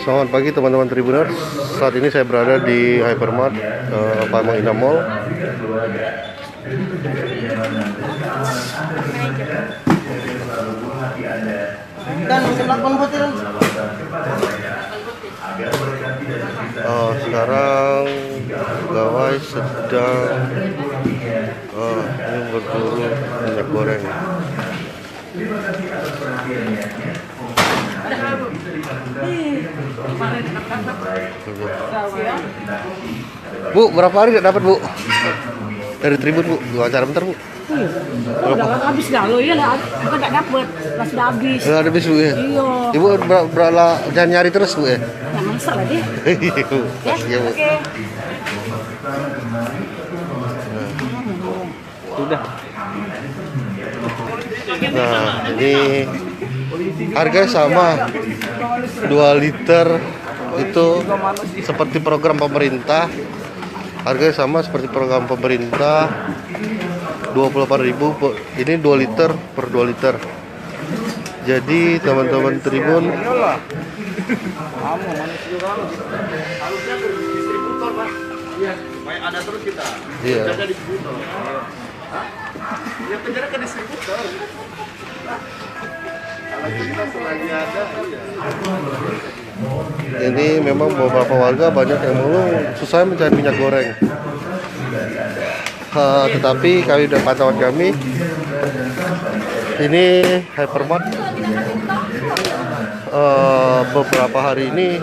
Selamat pagi teman-teman Tribuners. Saat ini saya berada di Hypermart Palembang Indah Mall. Sekarang pegawai sedang ini berburu minyak goreng. Bu, berapa hari tidak dapat, Bu? Dari Tribun, Bu. Wawancara bentar, Bu. Udah habis dah lo ya, bukan tak dapat, sudah habis. Sudah habis, Bu ya. Iya. Ibu jangan nyari terus, Bu ya. Jangan masalah deh. Iya, Bu. Ya, Bu. oke. Sudah. Nah, ini harga sama 2 liter itu seperti program pemerintah. Harganya sama seperti program pemerintah 28.000. Ini 2 liter per 2 liter. Jadi teman-teman Tribun, harusnya distributor, Pak. Iya, supaya ada terus kita. iya. Jaga distributor. Hah? Ya kejar ke distributor. Kalau kita selagi ada, iya. Ini memang beberapa warga banyak yang mengeluh susah mencari minyak goreng. Tetapi kami dan pantauan kami, ini Hypermart beberapa hari ini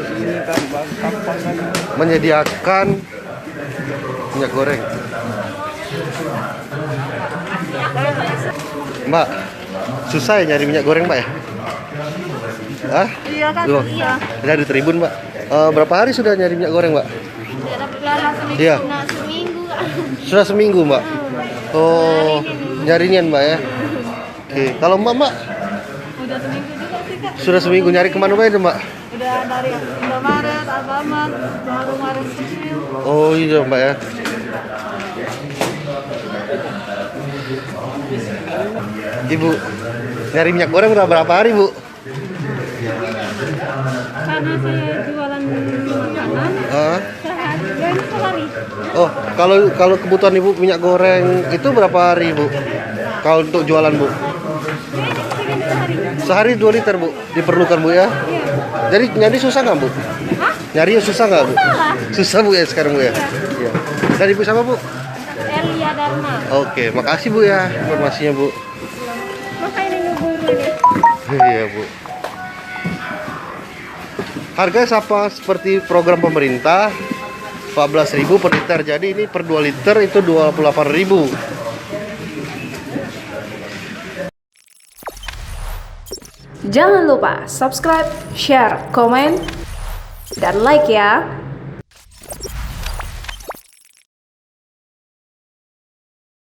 menyediakan minyak goreng. Mbak, susah ya nyari minyak goreng, Mbak ya? Hah? Iya kan? Loh, Iya. dari Tribun, Mbak. Berapa hari sudah nyari minyak goreng, Mbak? Iya. Seminggu. Sudah seminggu, Mbak. Oh, nyarinya, Mbak ya. Oke, kalau Mbak, Udah seminggu juga sih Kak. sudah seminggu nyari kemana aja, Mbak? Udah dari Indomaret, Alfamart, warung-warung kecil. Oh iya, Mbak ya. Ibu, nyari minyak goreng udah berapa hari, Bu? Karena saya jualan makanan sehari. Oh, kalau kebutuhan Ibu minyak goreng itu berapa hari, Bu? Kalau untuk jualan, Bu? Sehari 2 liter, Bu. Diperlukan, Bu ya? Jadi nyari susah nggak, Bu? Nyari susah nggak, Bu? Susah, Bu ya sekarang, Bu ya? Iya. Dan Ibu sama, Bu? Elia Dharma. Oke, makasih, Bu ya informasinya, Bu. Maka ini ngeburu ini. Iya, Bu. Harga sama seperti program pemerintah 14.000 per liter. Jadi ini per 2 liter itu 28.000. Jangan lupa subscribe, share, komen, dan like ya.